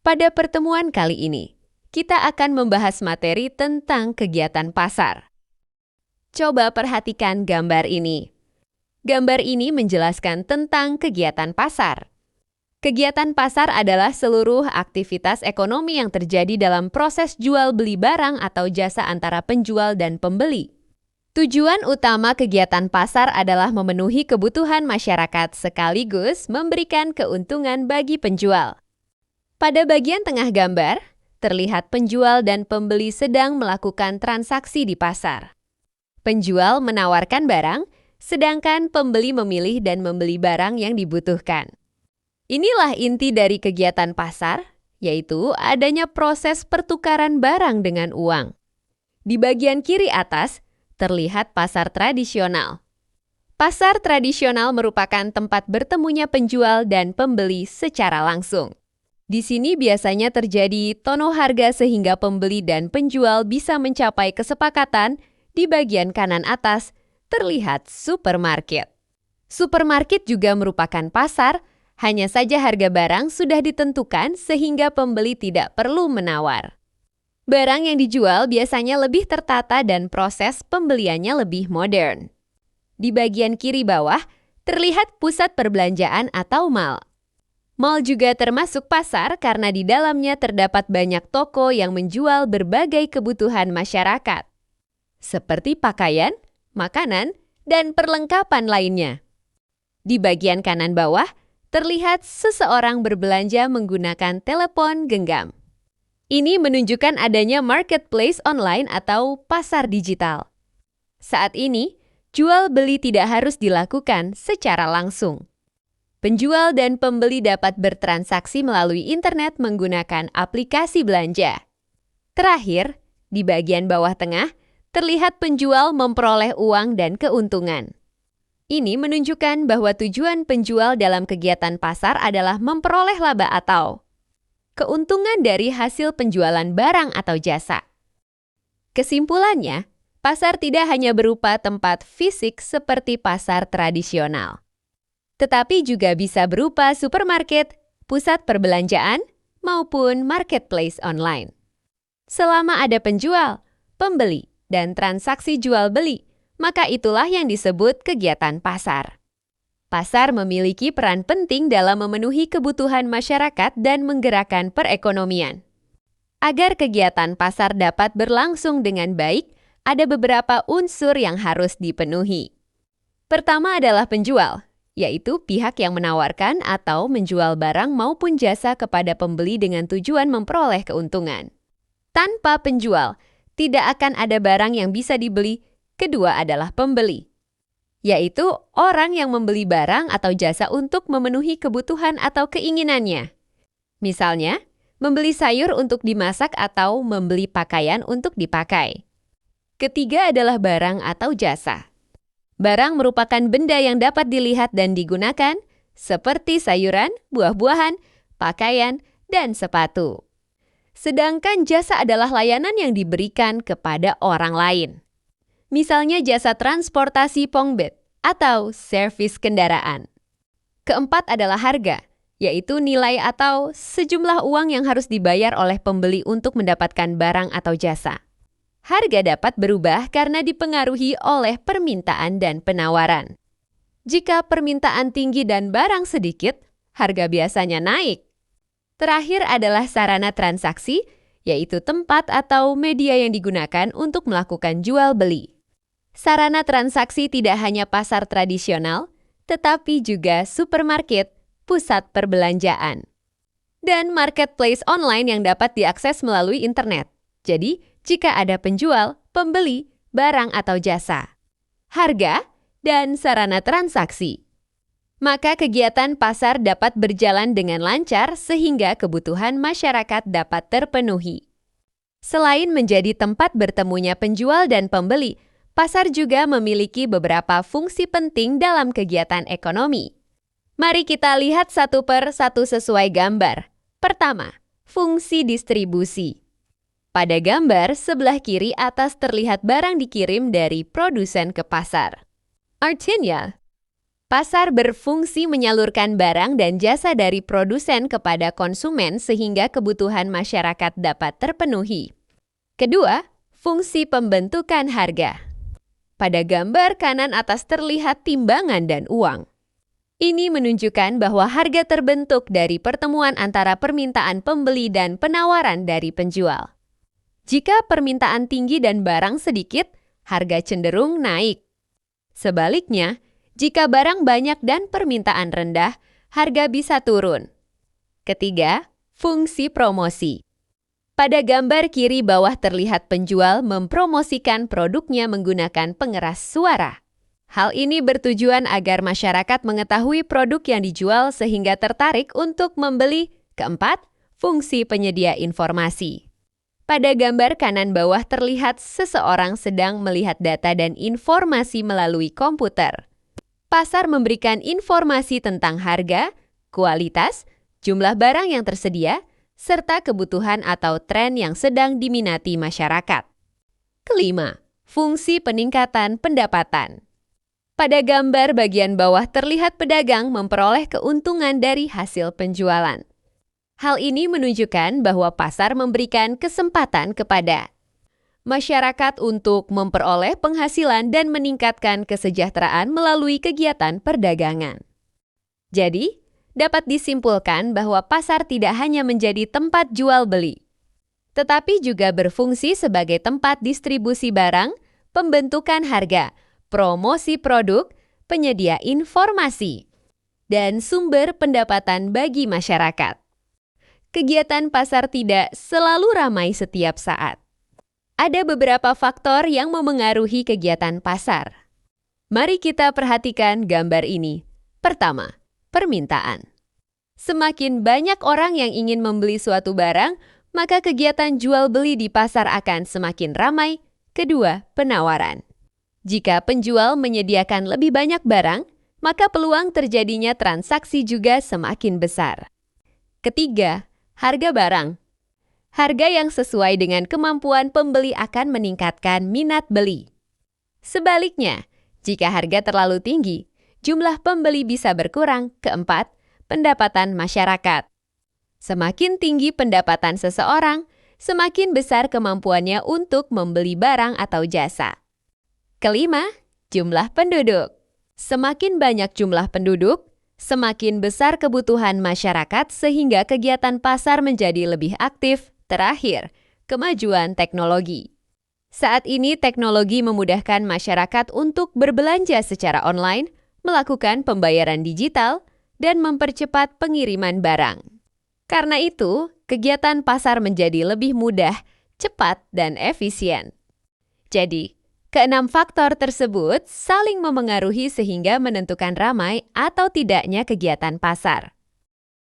Pada pertemuan kali ini, kita akan membahas materi tentang kegiatan pasar. Coba perhatikan gambar ini. Gambar ini menjelaskan tentang kegiatan pasar. Kegiatan pasar adalah seluruh aktivitas ekonomi yang terjadi dalam proses jual beli barang atau jasa antara penjual dan pembeli. Tujuan utama kegiatan pasar adalah memenuhi kebutuhan masyarakat sekaligus memberikan keuntungan bagi penjual. Pada bagian tengah gambar, terlihat penjual dan pembeli sedang melakukan transaksi di pasar. Penjual menawarkan barang, sedangkan pembeli memilih dan membeli barang yang dibutuhkan. Inilah inti dari kegiatan pasar, yaitu adanya proses pertukaran barang dengan uang. Di bagian kiri atas, terlihat pasar tradisional. Pasar tradisional merupakan tempat bertemunya penjual dan pembeli secara langsung. Di sini biasanya terjadi tono harga sehingga pembeli dan penjual bisa mencapai kesepakatan. Di bagian kanan atas, terlihat supermarket. Supermarket juga merupakan pasar, hanya saja harga barang sudah ditentukan sehingga pembeli tidak perlu menawar. Barang yang dijual biasanya lebih tertata dan proses pembeliannya lebih modern. Di bagian kiri bawah, terlihat pusat perbelanjaan atau mall. Mall juga termasuk pasar karena di dalamnya terdapat banyak toko yang menjual berbagai kebutuhan masyarakat, seperti pakaian, makanan, dan perlengkapan lainnya. Di bagian kanan bawah, terlihat seseorang berbelanja menggunakan telepon genggam. Ini menunjukkan adanya marketplace online atau pasar digital. Saat ini, jual beli tidak harus dilakukan secara langsung. Penjual dan pembeli dapat bertransaksi melalui internet menggunakan aplikasi belanja. Terakhir, di bagian bawah tengah, terlihat penjual memperoleh uang dan keuntungan. Ini menunjukkan bahwa tujuan penjual dalam kegiatan pasar adalah memperoleh laba atau keuntungan dari hasil penjualan barang atau jasa. Kesimpulannya, pasar tidak hanya berupa tempat fisik seperti pasar tradisional, tetapi juga bisa berupa supermarket, pusat perbelanjaan, maupun marketplace online. Selama ada penjual, pembeli, dan transaksi jual-beli, maka itulah yang disebut kegiatan pasar. Pasar memiliki peran penting dalam memenuhi kebutuhan masyarakat dan menggerakkan perekonomian. Agar kegiatan pasar dapat berlangsung dengan baik, ada beberapa unsur yang harus dipenuhi. Pertama adalah penjual, yaitu pihak yang menawarkan atau menjual barang maupun jasa kepada pembeli dengan tujuan memperoleh keuntungan. Tanpa penjual, tidak akan ada barang yang bisa dibeli. Kedua adalah pembeli, yaitu orang yang membeli barang atau jasa untuk memenuhi kebutuhan atau keinginannya. Misalnya, membeli sayur untuk dimasak atau membeli pakaian untuk dipakai. Ketiga adalah barang atau jasa. Barang merupakan benda yang dapat dilihat dan digunakan, seperti sayuran, buah-buahan, pakaian, dan sepatu. Sedangkan jasa adalah layanan yang diberikan kepada orang lain. Misalnya jasa transportasi Pongbet atau servis kendaraan. Keempat adalah harga, yaitu nilai atau sejumlah uang yang harus dibayar oleh pembeli untuk mendapatkan barang atau jasa. Harga dapat berubah karena dipengaruhi oleh permintaan dan penawaran. Jika permintaan tinggi dan barang sedikit, harga biasanya naik. Terakhir adalah sarana transaksi, yaitu tempat atau media yang digunakan untuk melakukan jual-beli. Sarana transaksi tidak hanya pasar tradisional, tetapi juga supermarket, pusat perbelanjaan, dan marketplace online yang dapat diakses melalui internet. Jadi, jika ada penjual, pembeli, barang atau jasa, harga, dan sarana transaksi, maka kegiatan pasar dapat berjalan dengan lancar sehingga kebutuhan masyarakat dapat terpenuhi. Selain menjadi tempat bertemunya penjual dan pembeli, pasar juga memiliki beberapa fungsi penting dalam kegiatan ekonomi. Mari kita lihat satu per satu sesuai gambar. Pertama, fungsi distribusi. Pada gambar sebelah kiri atas terlihat barang dikirim dari produsen ke pasar. Artinya, Pasar berfungsi menyalurkan barang dan jasa dari produsen kepada konsumen sehingga kebutuhan masyarakat dapat terpenuhi. Kedua, fungsi pembentukan harga. Pada gambar kanan atas terlihat timbangan dan uang. Ini menunjukkan bahwa harga terbentuk dari pertemuan antara permintaan pembeli dan penawaran dari penjual. Jika permintaan tinggi dan barang sedikit, harga cenderung naik. Sebaliknya, jika barang banyak dan permintaan rendah, harga bisa turun. Ketiga, fungsi promosi. Pada gambar kiri bawah terlihat penjual mempromosikan produknya menggunakan pengeras suara. Hal ini bertujuan agar masyarakat mengetahui produk yang dijual sehingga tertarik untuk membeli. Keempat, fungsi penyedia informasi. Pada gambar kanan bawah terlihat seseorang sedang melihat data dan informasi melalui komputer. Pasar memberikan informasi tentang harga, kualitas, jumlah barang yang tersedia, serta kebutuhan atau tren yang sedang diminati masyarakat. Kelima, fungsi peningkatan pendapatan. Pada gambar bagian bawah terlihat pedagang memperoleh keuntungan dari hasil penjualan. Hal ini menunjukkan bahwa pasar memberikan kesempatan kepada masyarakat untuk memperoleh penghasilan dan meningkatkan kesejahteraan melalui kegiatan perdagangan. Jadi, dapat disimpulkan bahwa pasar tidak hanya menjadi tempat jual beli, tetapi juga berfungsi sebagai tempat distribusi barang, pembentukan harga, promosi produk, penyedia informasi, dan sumber pendapatan bagi masyarakat. Kegiatan pasar tidak selalu ramai setiap saat. Ada beberapa faktor yang memengaruhi kegiatan pasar. Mari kita perhatikan gambar ini. Pertama, permintaan. Semakin banyak orang yang ingin membeli suatu barang, maka kegiatan jual beli di pasar akan semakin ramai. Kedua, penawaran. Jika penjual menyediakan lebih banyak barang, maka peluang terjadinya transaksi juga semakin besar. Ketiga, harga barang. Harga yang sesuai dengan kemampuan pembeli akan meningkatkan minat beli. Sebaliknya, jika harga terlalu tinggi, jumlah pembeli bisa berkurang. Keempat, pendapatan masyarakat. Semakin tinggi pendapatan seseorang, semakin besar kemampuannya untuk membeli barang atau jasa. Kelima, jumlah penduduk. Semakin banyak jumlah penduduk, semakin besar kebutuhan masyarakat sehingga kegiatan pasar menjadi lebih aktif. Terakhir, kemajuan teknologi. Saat ini teknologi memudahkan masyarakat untuk berbelanja secara online, melakukan pembayaran digital, dan mempercepat pengiriman barang. Karena itu, kegiatan pasar menjadi lebih mudah, cepat, dan efisien. Jadi, keenam faktor tersebut saling memengaruhi sehingga menentukan ramai atau tidaknya kegiatan pasar.